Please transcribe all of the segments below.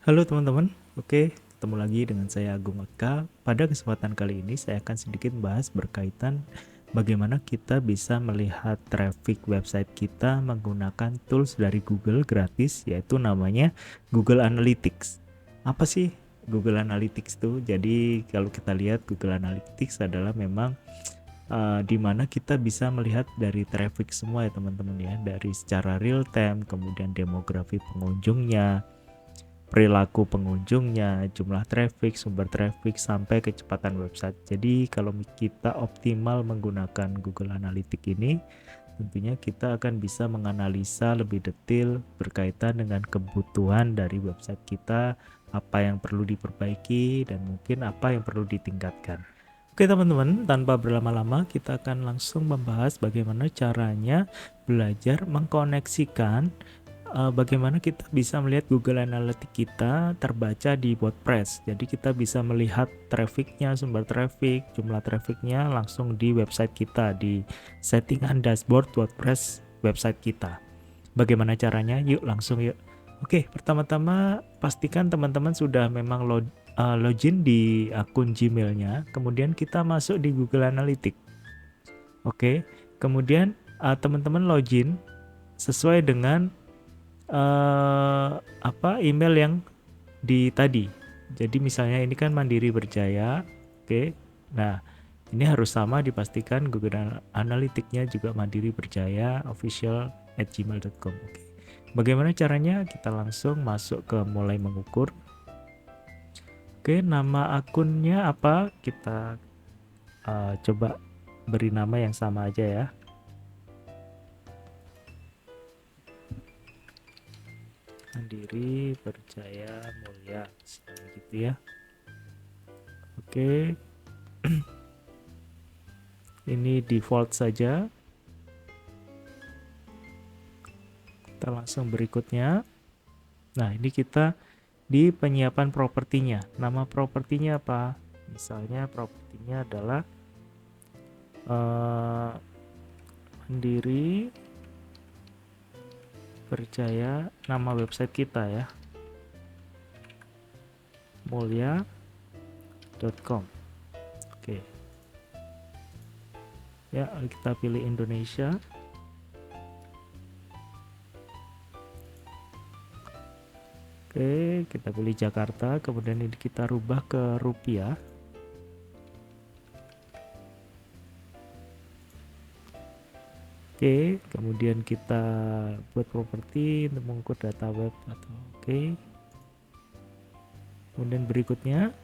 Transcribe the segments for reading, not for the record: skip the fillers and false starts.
Halo teman-teman, oke, ketemu lagi dengan saya Agung Eka. Pada kesempatan kali ini saya akan sedikit bahas berkaitan bagaimana kita bisa melihat traffic website kita menggunakan tools dari Google gratis, yaitu namanya Google Analytics. Apa sih Google Analytics itu? Jadi kalau kita lihat Google Analytics adalah memang di mana kita bisa melihat dari traffic semua ya teman-teman ya, dari secara real time, kemudian demografi pengunjungnya, perilaku pengunjungnya, jumlah traffic, sumber traffic, sampai kecepatan website. Jadi kalau kita optimal menggunakan Google Analytics ini, tentunya kita akan bisa menganalisa lebih detail berkaitan dengan kebutuhan dari website kita, apa yang perlu diperbaiki, dan mungkin apa yang perlu ditingkatkan. Oke teman-teman, tanpa berlama-lama kita akan langsung membahas bagaimana caranya belajar mengkoneksikan bagaimana kita bisa melihat Google Analytics kita terbaca di WordPress. Jadi kita bisa melihat trafficnya, sumber traffic, jumlah trafficnya langsung di website kita, di settingan dashboard WordPress website kita. Bagaimana caranya? Yuk langsung yuk. Oke, pertama-tama pastikan teman-teman sudah memang login di akun Gmail-nya, kemudian kita masuk di Google Analytics. Oke, kemudian teman-teman login sesuai dengan email yang di tadi. Jadi misalnya ini kan Mandiri Berjaya. Oke. Nah, ini harus sama, dipastikan Google Analytics-nya juga Mandiri Berjaya official@gmail.com. Oke. Bagaimana caranya? Kita langsung masuk ke mulai mengukur. Oke, nama akunnya apa? Kita coba beri nama yang sama aja ya. Mandiri Berjaya Mulia, gitu ya. Oke. Ini default saja. Kita langsung berikutnya. Nah, ini kita di penyiapan propertinya. Nama propertinya apa? Misalnya propertinya adalah Mandiri Berjaya, nama website kita ya, mulia.com. Oke. Ya, kita pilih Indonesia. Oke, kita pilih Jakarta, kemudian ini kita rubah ke rupiah. Oke, kemudian kita buat properti untuk mengukur data web atau oke. Kemudian berikutnya,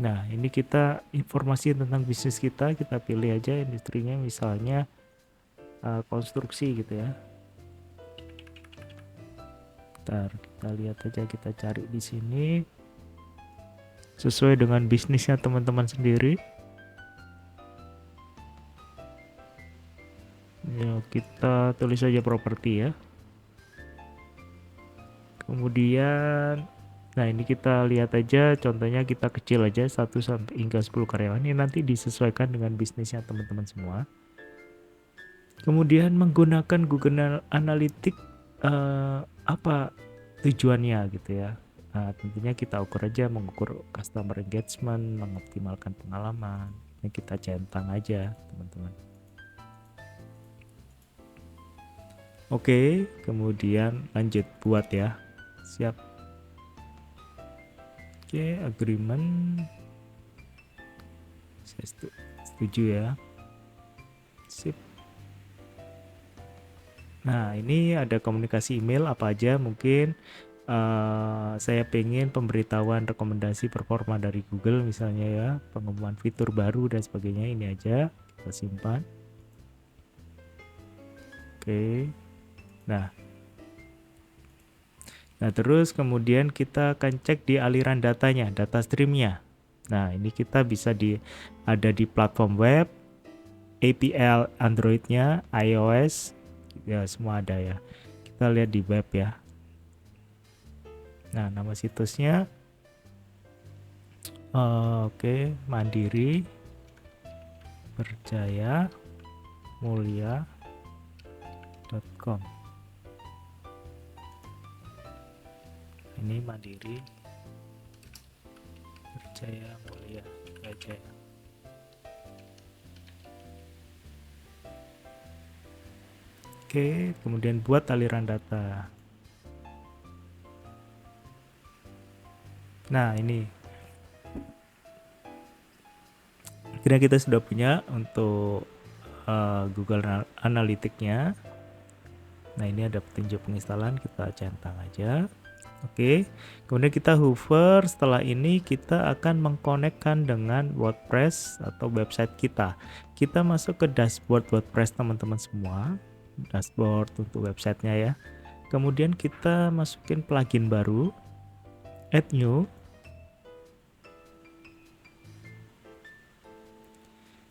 nah ini kita informasi tentang bisnis kita pilih aja industrinya, misalnya konstruksi gitu ya. Ntar kita lihat aja, kita cari di sini sesuai dengan bisnisnya teman-teman sendiri. Ya, kita tulis saja properti ya. Kemudian nah ini kita lihat aja, contohnya kita kecil aja 1 sampai hingga 10 karyawan. Ini nanti disesuaikan dengan bisnisnya teman-teman semua. Kemudian menggunakan Google Analytics apa tujuannya gitu ya. Nah, tentunya kita ukur aja, mengukur customer engagement, mengoptimalkan pengalaman. Ini kita centang aja teman-teman. Oke, kemudian lanjut buat ya. Siap. Oke, agreement. Saya setuju ya. Sip. Nah, ini ada komunikasi email apa aja, mungkin saya pengen pemberitahuan rekomendasi performa dari Google misalnya ya, pengumuman fitur baru dan sebagainya, ini aja kita simpan. Oke. Nah, terus kemudian kita akan cek di aliran datanya, data streamnya. Nah, ini kita bisa ada di platform web, APL Androidnya, iOS, ya semua ada ya. Kita lihat di web ya. Nah, nama situsnya oke, Mandiri Berjaya Mulia.com. Ini Mandiri Jaya Mulia Jaya. Oke, kemudian buat aliran data. Nah, ini kira kita sudah punya untuk Google Analytics-nya. Nah, ini ada petunjuk penginstalan, kita centang aja. Oke, kemudian kita hover. Setelah ini kita akan mengkonekkan dengan WordPress atau website kita. Kita masuk ke dashboard WordPress teman-teman semua, dashboard untuk websitenya ya. Kemudian kita masukin plugin baru, add new.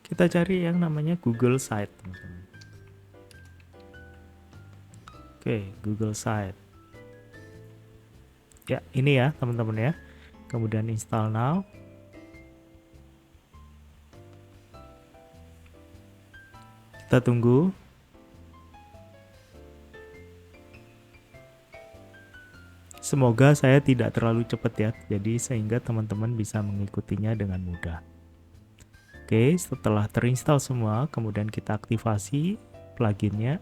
Kita cari yang namanya Google Site, teman-teman. Oke, Google Site. Ya, ini ya teman-teman ya. Kemudian install now. Kita tunggu. Semoga saya tidak terlalu cepat ya, jadi sehingga teman-teman bisa mengikutinya dengan mudah. Oke, setelah terinstall semua, kemudian kita aktivasi pluginnya.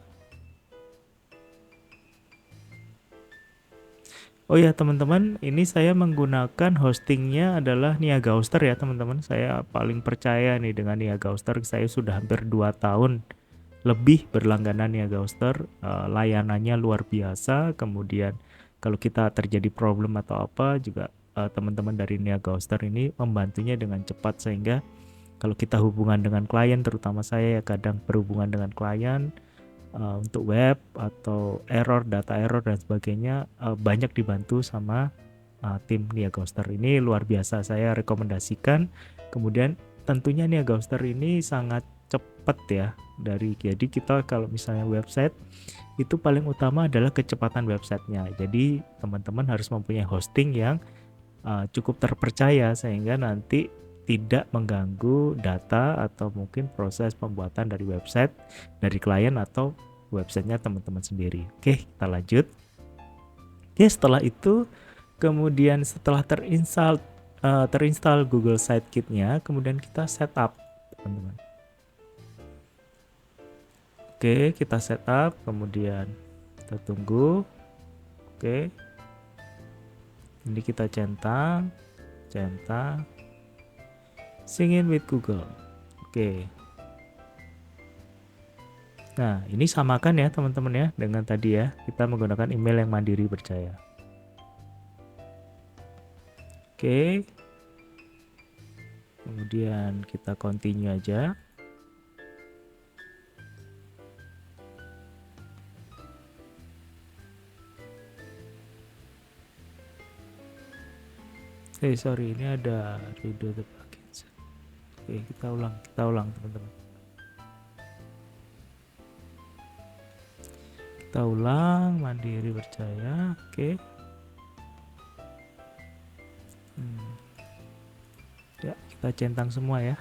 Oh ya teman-teman, ini saya menggunakan hostingnya adalah Niaga Hoster ya teman-teman. Saya paling percaya nih dengan Niaga Hoster. Saya sudah hampir 2 tahun lebih berlangganan Niaga Hoster. Layanannya luar biasa. Kemudian kalau kita terjadi problem atau apa juga teman-teman dari Niaga Hoster ini membantunya dengan cepat, sehingga kalau kita hubungan dengan klien, terutama saya ya kadang berhubungan dengan klien untuk web atau error, data error dan sebagainya, banyak dibantu sama tim Niaga Hoster. Ini luar biasa, saya rekomendasikan. Kemudian tentunya Niaga Hoster ini sangat cepat ya, jadi kita kalau misalnya website itu paling utama adalah kecepatan websitenya. Jadi teman-teman harus mempunyai hosting yang cukup terpercaya sehingga nanti tidak mengganggu data atau mungkin proses pembuatan dari website dari klien atau websitenya teman-teman sendiri. Oke, kita lanjut. Oke, setelah itu kemudian setelah terinstall Google Sitekit-nya, kemudian kita setup, teman-teman. Oke, kita setup, kemudian kita tunggu. Oke, ini kita centang, sign in with Google. Oke. Nah, ini samakan ya teman-teman ya dengan tadi ya, kita menggunakan email yang mandiri percaya. Oke. Kemudian kita continue aja. Sorry, ini ada redo the plugins. Oke, kita ulang teman-teman. Kita ulang, mandiri percaya. Oke. Ya, kita centang semua ya.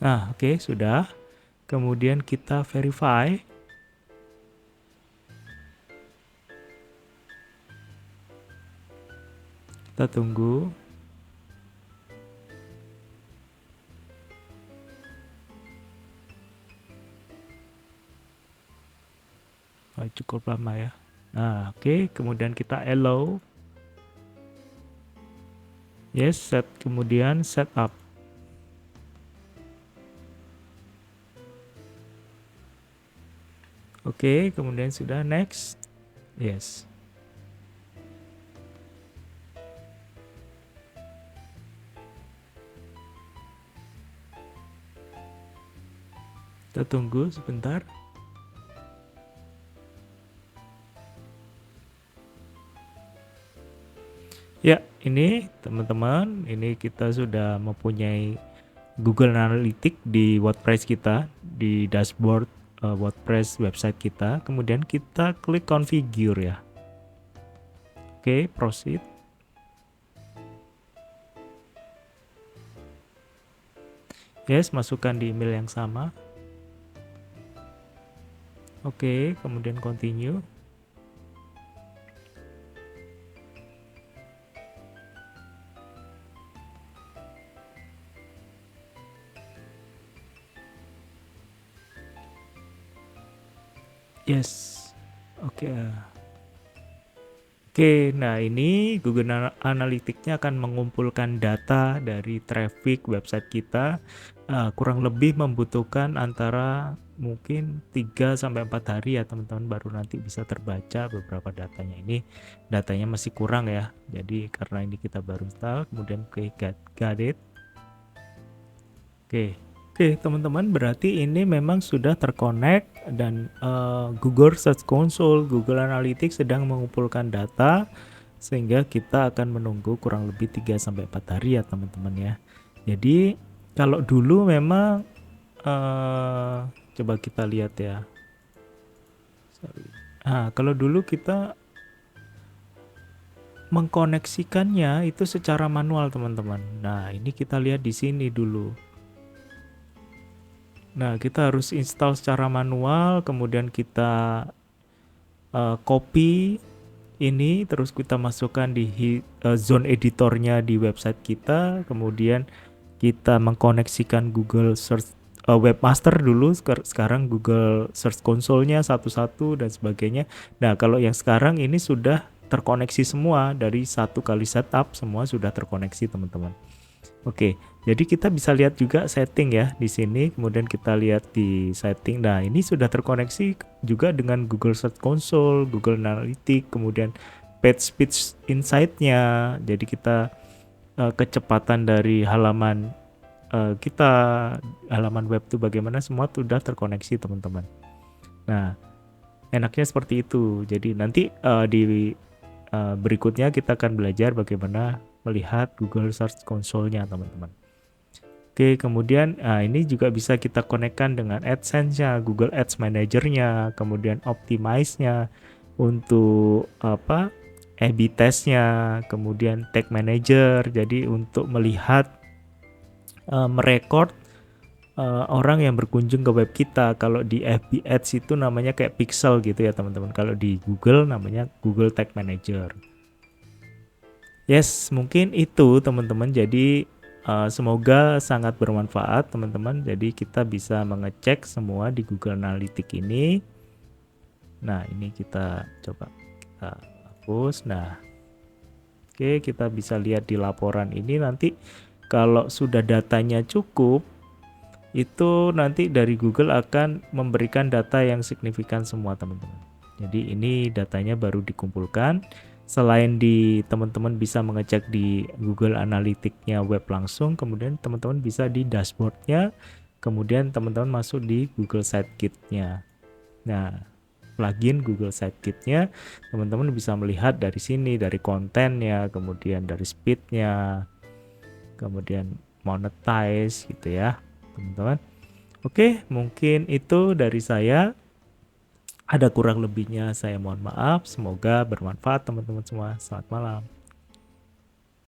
Nah, oke, sudah. Kemudian kita verify. Kita tunggu. Cukup lama ya. Nah, oke, kemudian kita allow. Yes, kemudian set up. Oke, kemudian sudah next. Yes. Kita tunggu sebentar. Ya, ini teman-teman, ini kita sudah mempunyai Google Analytics di WordPress kita, di dashboard WordPress website kita. Kemudian kita klik configure ya. Oke, proceed. Yes, masukkan di email yang sama. Oke, kemudian continue. Yes. Oke. Oke, nah ini Google Analytics-nya akan mengumpulkan data dari traffic website kita. Kurang lebih membutuhkan antara mungkin 3 sampai 4 hari ya teman-teman, baru nanti bisa terbaca beberapa datanya. Ini datanya masih kurang ya. Jadi karena ini kita baru install, kemudian got it. Oke, teman-teman, berarti ini memang sudah terkonek dan Google Search Console, Google Analytics sedang mengumpulkan data sehingga kita akan menunggu kurang lebih 3 sampai 4 hari ya teman-teman ya. Jadi kalau dulu memang coba kita lihat ya. Kalau dulu kita mengkoneksikannya itu secara manual teman-teman. Nah, ini kita lihat di sini dulu. Nah, kita harus install secara manual, kemudian kita copy ini, terus kita masukkan di zone editornya di website kita, kemudian kita mengkoneksikan Google Search Webmaster dulu, sekarang Google Search Console-nya satu-satu dan sebagainya. Nah, kalau yang sekarang ini sudah terkoneksi semua, dari satu kali setup semua sudah terkoneksi teman-teman. Oke, jadi kita bisa lihat juga setting ya di sini, kemudian kita lihat di setting. Nah, ini sudah terkoneksi juga dengan Google Search Console, Google Analytics, kemudian Page Speed Insight-nya. Jadi kita kecepatan dari halaman kita, halaman web itu bagaimana, semua sudah terkoneksi teman-teman. Nah, enaknya seperti itu. Jadi nanti di berikutnya kita akan belajar bagaimana melihat Google Search Console-nya teman-teman. Oke, kemudian ini juga bisa kita konekkan dengan AdSense-nya, Google Ads Manager-nya, kemudian Optimize-nya untuk A/B test-nya, kemudian Tag Manager. Jadi untuk melihat merekord orang yang berkunjung ke web kita. Kalau di FB Ads itu namanya kayak pixel gitu ya teman-teman. Kalau di Google namanya Google Tag Manager. Yes, mungkin itu teman-teman. Jadi semoga sangat bermanfaat teman-teman. Jadi kita bisa mengecek semua di Google Analytics ini. Nah, ini kita coba kita hapus. Nah, oke, kita bisa lihat di laporan ini nanti kalau sudah datanya cukup, itu nanti dari Google akan memberikan data yang signifikan semua teman-teman. Jadi ini datanya baru dikumpulkan. Selain di teman-teman bisa mengecek di Google Analytics-nya web langsung, kemudian teman-teman bisa di dashboard-nya, kemudian teman-teman masuk di Google Sitekit-nya. Nah, plugin Google Sitekit-nya teman-teman bisa melihat dari sini, dari kontennya, kemudian dari speed-nya, kemudian monetize gitu ya teman-teman. Oke, mungkin itu dari saya. Ada kurang lebihnya saya mohon maaf. Semoga bermanfaat teman-teman semua. Selamat malam.